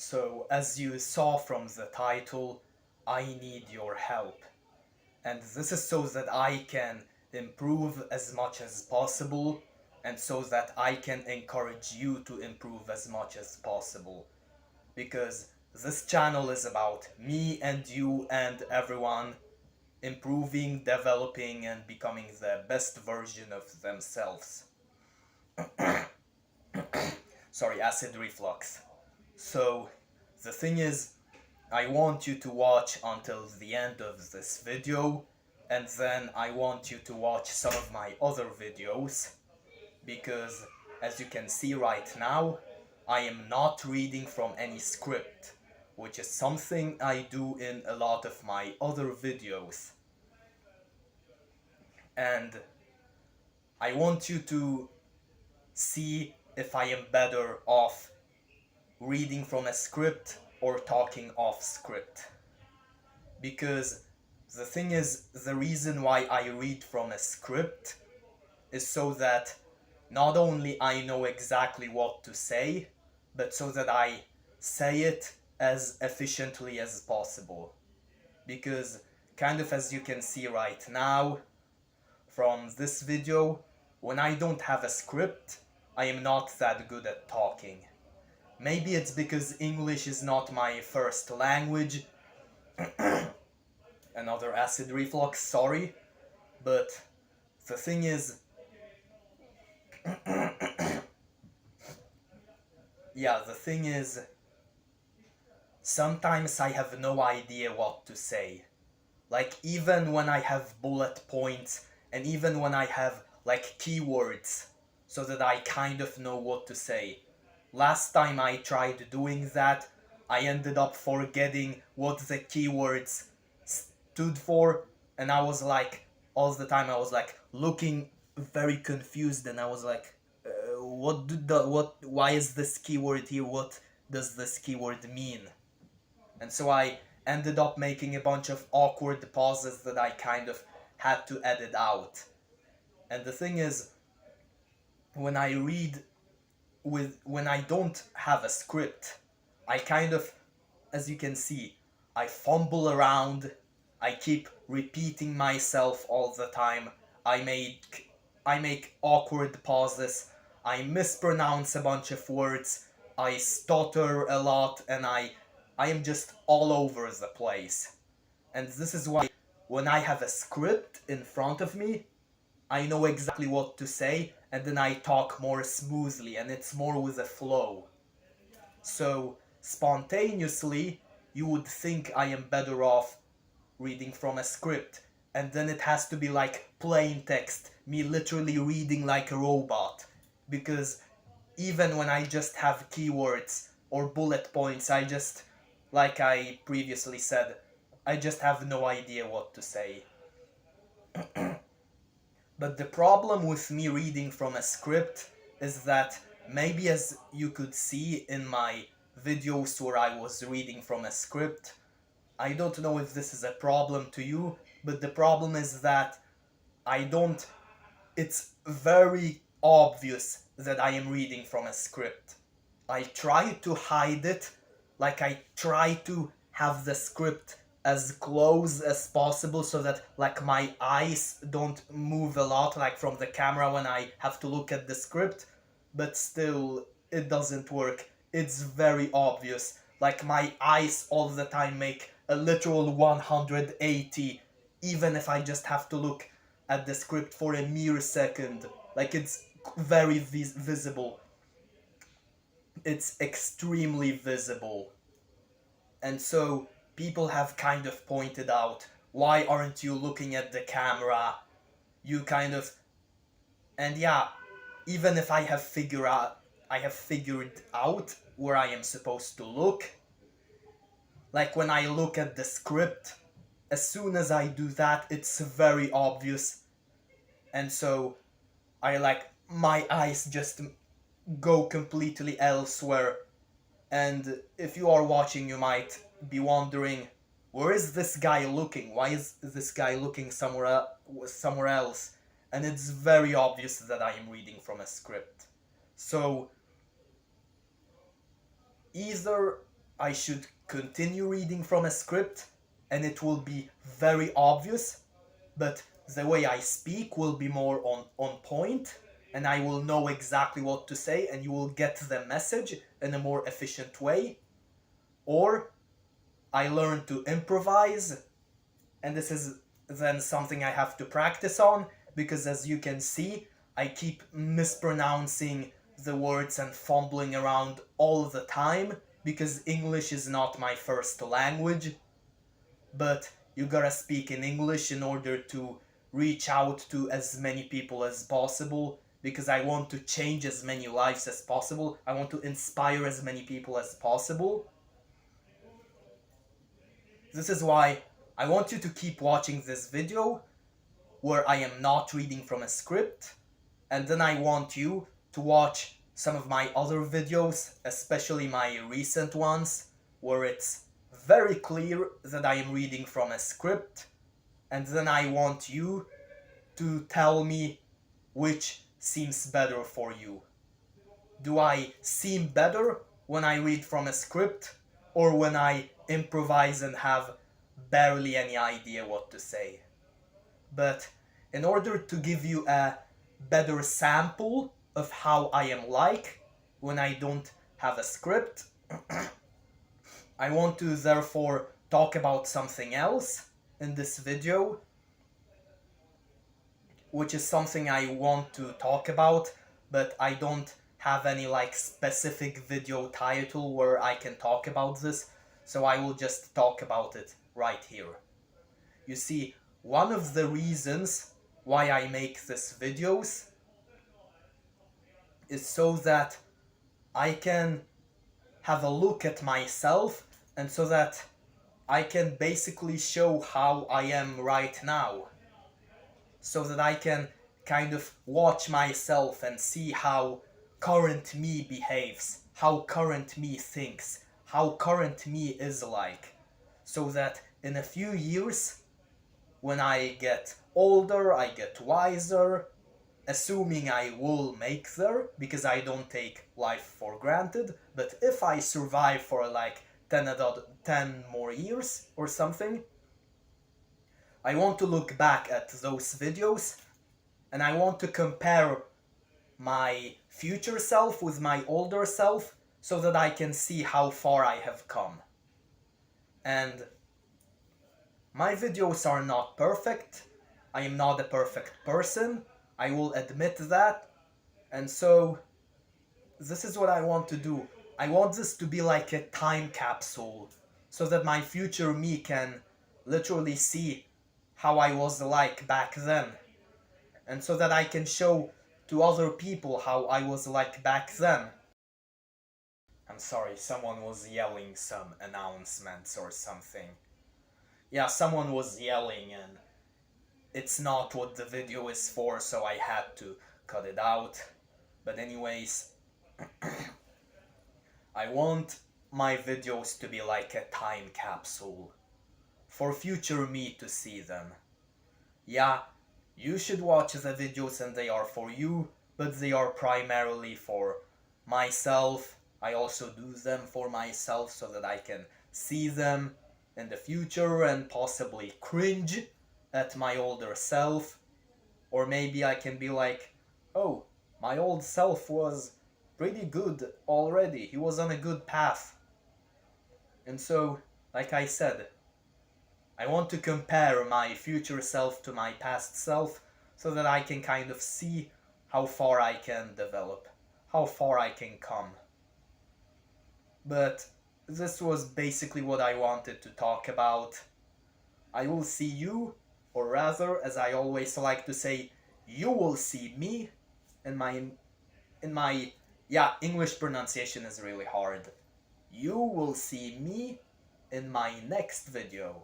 So, as you saw from the title, I need your help. And this is so that I can improve as much as possible, and so that I can encourage you to improve as much as possible. Because this channel is about me and you and everyone improving, developing, and becoming the best version of themselves. Sorry, acid reflux. So, the thing is, I want you to watch until the end of this video, and then I want you to watch some of my other videos, because as you can see right now, I am not reading from any script, which is something I do in a lot of my other videos. And I want you to see if I am better off reading from a script or talking off script. Because the thing is, the reason why I read from a script is so that not only I know exactly what to say, but so that I say it as efficiently as possible. Because, kind of as you can see right now from this video, when I don't have a script, I am not that good at talking. Maybe it's because English is not my first language. Another acid reflux, sorry. But the thing is, sometimes I have no idea what to say. Like, even when I have bullet points, and even when I have, like, keywords, so that I kind of know what to say. Last time I tried doing that, I ended up forgetting what the keywords stood for, and I was like, all the time I was like looking very confused, and I was like, why is this keyword here? What does this keyword mean? And so I ended up making a bunch of awkward pauses that I kind of had to edit out. And the thing is, when I read when I don't have a script, I kind of, as you can see, I fumble around, I keep repeating myself all the time, I make awkward pauses, I mispronounce a bunch of words, I stutter a lot, and I am just all over the place. And this is why when I have a script in front of me, I know exactly what to say, and then I talk more smoothly, and it's more with a flow. So, spontaneously, you would think I am better off reading from a script, and then it has to be like plain text, me literally reading like a robot, because even when I just have keywords or bullet points, like I previously said, I just have no idea what to say. But the problem with me reading from a script is that, maybe as you could see in my videos where I was reading from a script, I don't know if this is a problem to you, but the problem is that I don't it's very obvious that I am reading from a script. I try to hide it, like I try to have the script as close as possible so that like my eyes don't move a lot like from the camera when I have to look at the script, but still it doesn't work. It's very obvious. Like my eyes all the time make a literal 180 even if I just have to look at the script for a mere second. Like it's very visible. It's extremely visible. And so people have kind of pointed out, why aren't you looking at the camera? You kind of, and yeah, even if I have figured out where I am supposed to look, like when I look at the script, as soon as I do that, it's very obvious. And so my eyes just go completely elsewhere. And if you are watching, you might be wondering, where is this guy looking? Why is this guy looking somewhere else? And it's very obvious that I am reading from a script. So either I should continue reading from a script and it will be very obvious, but the way I speak will be more on point, and I will know exactly what to say and you will get the message in a more efficient way. Or I learn to improvise, and this is then something I have to practice on, because as you can see, I keep mispronouncing the words and fumbling around all the time, because English is not my first language. But you gotta speak in English in order to reach out to as many people as possible, because I want to change as many lives as possible. I want to inspire as many people as possible. This is why I want you to keep watching this video where I am not reading from a script, and then I want you to watch some of my other videos, especially my recent ones, where it's very clear that I am reading from a script, and then I want you to tell me which seems better for you. Do I seem better when I read from a script, or when I improvise and have barely any idea what to say? But in order to give you a better sample of how I am like when I don't have a script, I want to therefore talk about something else in this video, which is something I want to talk about, but I don't have any like specific video title where I can talk about this, so I will just talk about it right here. You see, one of the reasons why I make these videos is so that I can have a look at myself, and so that I can basically show how I am right now. So that I can kind of watch myself and see how current me behaves, how current me thinks, how current me is like. So that in a few years, when I get older, I get wiser, assuming I will make there, because I don't take life for granted, but if I survive for like 10 more years or something, I want to look back at those videos and I want to compare my future self with my older self, so that I can see how far I have come. And my videos are not perfect. I am not a perfect person. I will admit that. And so this is what I want to do. I want this to be like a time capsule, so that my future me can literally see how I was like back then. And so that I can show to other people how I was like back then. I'm sorry, someone was yelling some announcements or something. Yeah, someone was yelling and it's not what the video is for, so I had to cut it out. But anyways, I want my videos to be like a time capsule for future me to see them. Yeah, you should watch the videos and they are for you, but they are primarily for myself. I also do them for myself so that I can see them in the future and possibly cringe at my older self. Or maybe I can be like, oh, my old self was pretty good already. He was on a good path. And so, like I said, I want to compare my future self to my past self, so that I can kind of see how far I can develop, how far I can come. But this was basically what I wanted to talk about. I will see you, or rather, as I always like to say, you will see me in my English pronunciation is really hard. You will see me in my next video.